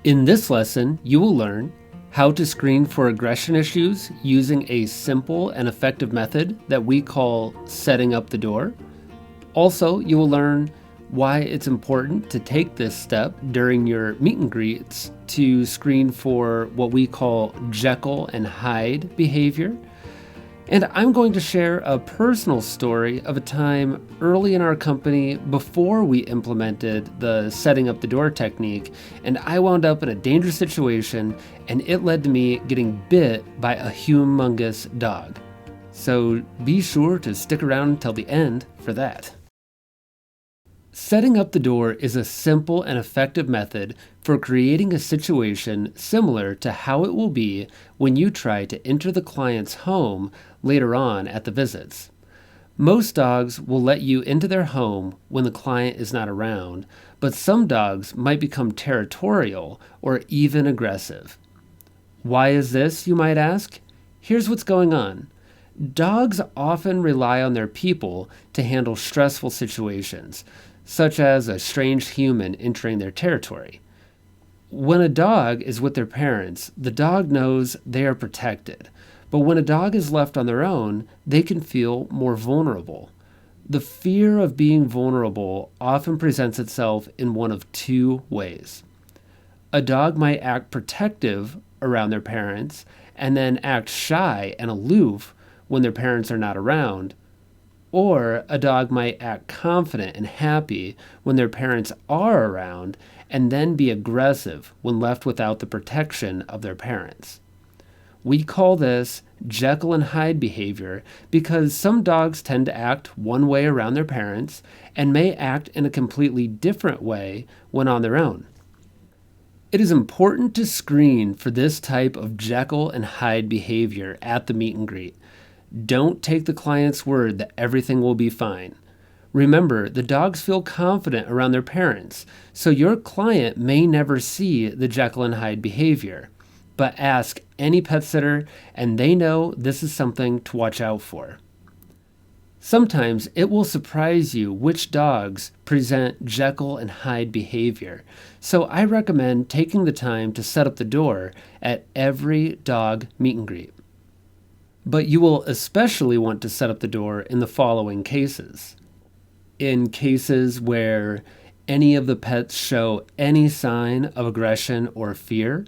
In this lesson, you will learn how to screen for aggression issues using a simple and effective method that we call setting up the door. Also, you will learn why it's important to take this step during your meet and greets to screen for what we call Jekyll and Hyde behavior. And I'm going to share a personal story of a time early in our company before we implemented the setting up the door technique, and I wound up in a dangerous situation, and it led to me getting bit by a humongous dog. So be sure to stick around until the end for that. Setting up the door is a simple and effective method for creating a situation similar to how it will be when you try to enter the client's home later on at the visits. Most dogs will let you into their home when the client is not around, but some dogs might become territorial or even aggressive. Why is this, you might ask? Here's what's going on. Dogs often rely on their people to handle stressful situations, such as a strange human entering their territory. When a dog is with their parents, the dog knows they are protected. But when a dog is left on their own, they can feel more vulnerable. The fear of being vulnerable often presents itself in one of two ways. A dog might act protective around their parents and then act shy and aloof when their parents are not around. Or a dog might act confident and happy when their parents are around and then be aggressive when left without the protection of their parents. We call this Jekyll and Hyde behavior because some dogs tend to act one way around their parents and may act in a completely different way when on their own. It is important to screen for this type of Jekyll and Hyde behavior at the meet and greet. Don't take the client's word that everything will be fine. Remember, the dogs feel confident around their parents, so your client may never see the Jekyll and Hyde behavior. But ask any pet sitter, and they know this is something to watch out for. Sometimes it will surprise you which dogs present Jekyll and Hyde behavior, so I recommend taking the time to set up the door at every dog meet and greet. But you will especially want to set up the door in the following cases. In cases where any of the pets show any sign of aggression or fear,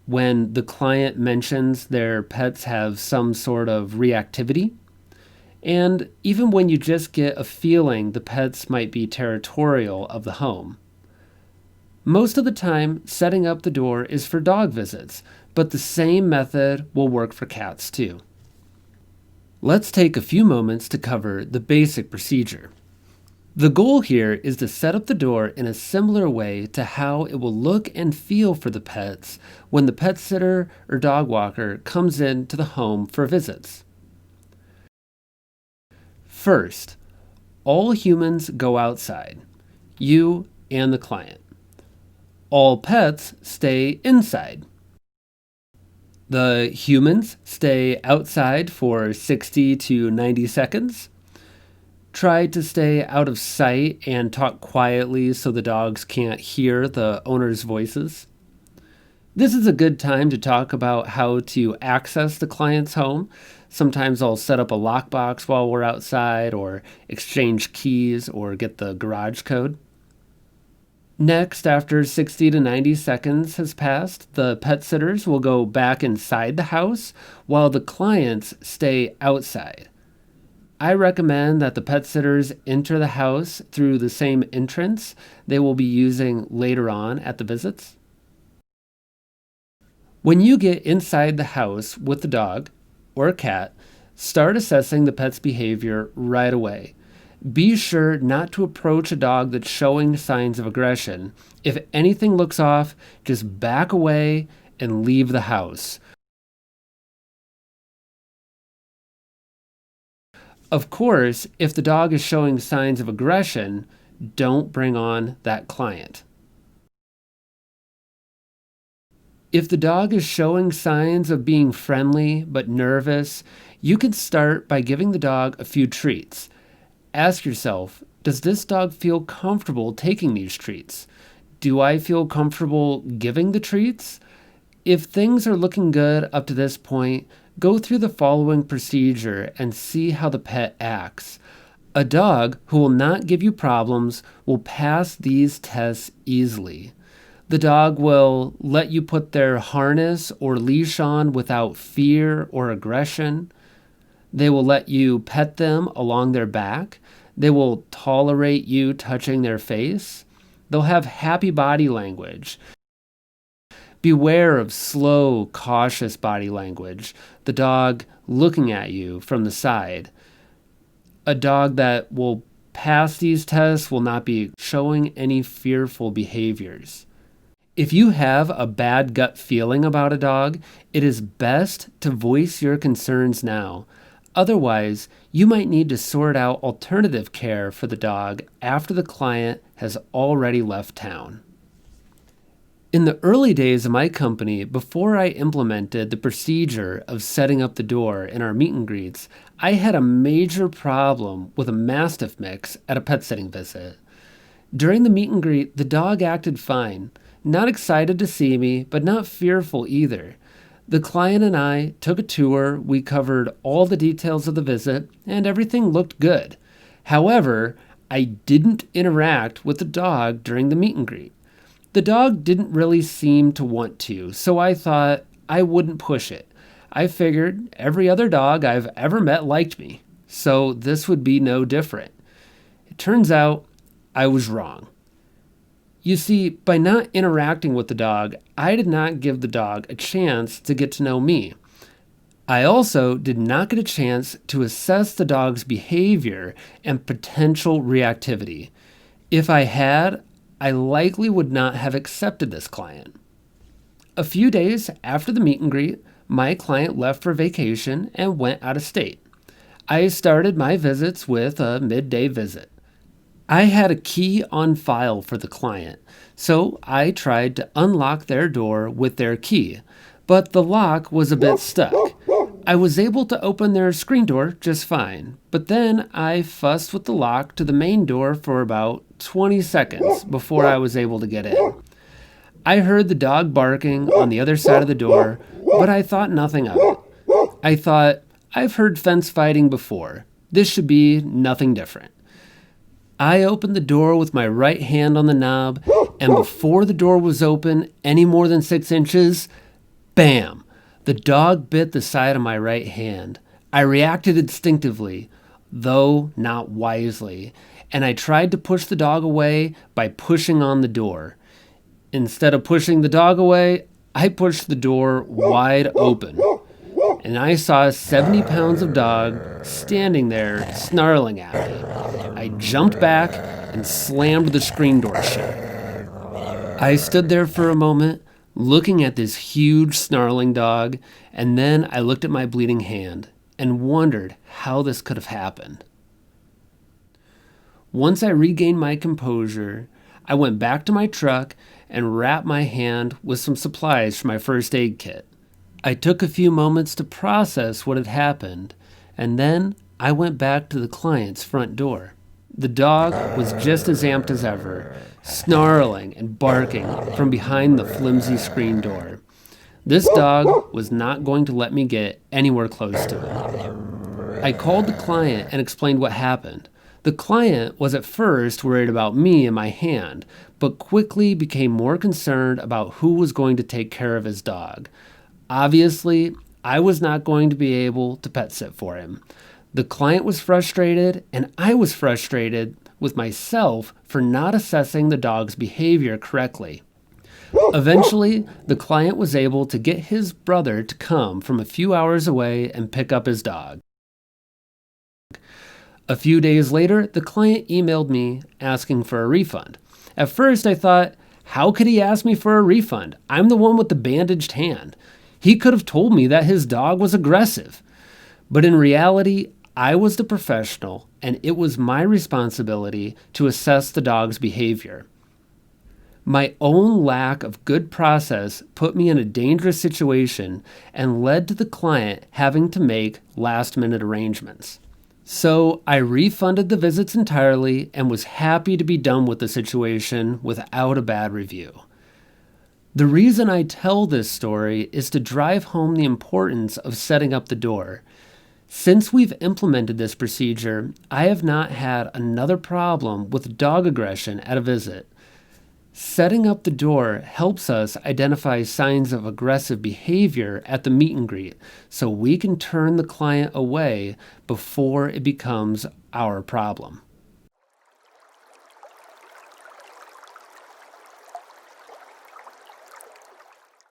when the client mentions their pets have some sort of reactivity, and even when you just get a feeling the pets might be territorial of the home. Most of the time, setting up the door is for dog visits, but the same method will work for cats too. Let's take a few moments to cover the basic procedure. The goal here is to set up the door in a similar way to how it will look and feel for the pets when the pet sitter or dog walker comes into the home for visits. First, all humans go outside, you and the client. All pets stay inside. The humans stay outside for 60 to 90 seconds. Try to stay out of sight and talk quietly so the dogs can't hear the owner's voices. This is a good time to talk about how to access the client's home. Sometimes I'll set up a lockbox while we're outside, or exchange keys, or get the garage code. Next, after 60 to 90 seconds has passed, the pet sitters will go back inside the house while the clients stay outside. I recommend that the pet sitters enter the house through the same entrance they will be using later on at the visits. When you get inside the house with the dog or a cat, start assessing the pet's behavior right away. Be sure not to approach a dog that's showing signs of aggression. If anything looks off, just back away and leave the house. Of course, if the dog is showing signs of aggression, don't bring on that client. If the dog is showing signs of being friendly but nervous, you can start by giving the dog a few treats. Ask yourself, does this dog feel comfortable taking these treats? Do I feel comfortable giving the treats? If things are looking good up to this point, go through the following procedure and see how the pet acts. A dog who will not give you problems will pass these tests easily. The dog will let you put their harness or leash on without fear or aggression. They will let you pet them along their back. They will tolerate you touching their face. They'll have happy body language. Beware of slow, cautious body language, the dog looking at you from the side. A dog that will pass these tests will not be showing any fearful behaviors. If you have a bad gut feeling about a dog, it is best to voice your concerns now. Otherwise, you might need to sort out alternative care for the dog after the client has already left town. In the early days of my company, before I implemented the procedure of setting up the door in our meet and greets, I had a major problem with a Mastiff mix at a pet sitting visit. During the meet and greet, the dog acted fine, not excited to see me, but not fearful either. The client and I took a tour, we covered all the details of the visit, and everything looked good. However, I didn't interact with the dog during the meet and greet. The dog didn't really seem to want to, so I thought I wouldn't push it. I figured every other dog I've ever met liked me, so this would be no different. It turns out I was wrong. You see, by not interacting with the dog, I did not give the dog a chance to get to know me. I also did not get a chance to assess the dog's behavior and potential reactivity. If I had, I likely would not have accepted this client. A few days after the meet and greet, my client left for vacation and went out of state. I started my visits with a midday visit. I had a key on file for the client, so I tried to unlock their door with their key, but the lock was a bit stuck. I was able to open their screen door just fine, but then I fussed with the lock to the main door for about 20 seconds before I was able to get in. I heard the dog barking on the other side of the door, but I thought nothing of it. I thought, I've heard fence fighting before. This should be nothing different. I opened the door with my right hand on the knob, and before the door was open any more than 6 inches, bam! The dog bit the side of my right hand. I reacted instinctively, though not wisely, and I tried to push the dog away by pushing on the door. Instead of pushing the dog away, I pushed the door wide open, and I saw 70 pounds of dog standing there snarling at me. I jumped back and slammed the screen door shut. I stood there for a moment, looking at this huge snarling dog, and then I looked at my bleeding hand and wondered how this could have happened. Once I regained my composure, I went back to my truck and wrapped my hand with some supplies for my first aid kit. I took a few moments to process what had happened, and then I went back to the client's front door. The dog was just as amped as ever, snarling and barking from behind the flimsy screen door. This dog was not going to let me get anywhere close to it. I called the client and explained what happened. The client was at first worried about me and my hand, but quickly became more concerned about who was going to take care of his dog. Obviously, I was not going to be able to pet sit for him. The client was frustrated, and I was frustrated with myself for not assessing the dog's behavior correctly. Eventually, the client was able to get his brother to come from a few hours away and pick up his dog. A few days later, the client emailed me asking for a refund. At first, I thought, how could he ask me for a refund? I'm the one with the bandaged hand. He could have told me that his dog was aggressive. But in reality, I was the professional, and it was my responsibility to assess the dog's behavior. My own lack of good process put me in a dangerous situation and led to the client having to make last-minute arrangements. So I refunded the visits entirely and was happy to be done with the situation without a bad review. The reason I tell this story is to drive home the importance of setting up the door. Since we've implemented this procedure, I have not had another problem with dog aggression at a visit. Setting up the door helps us identify signs of aggressive behavior at the meet and greet so we can turn the client away before it becomes our problem.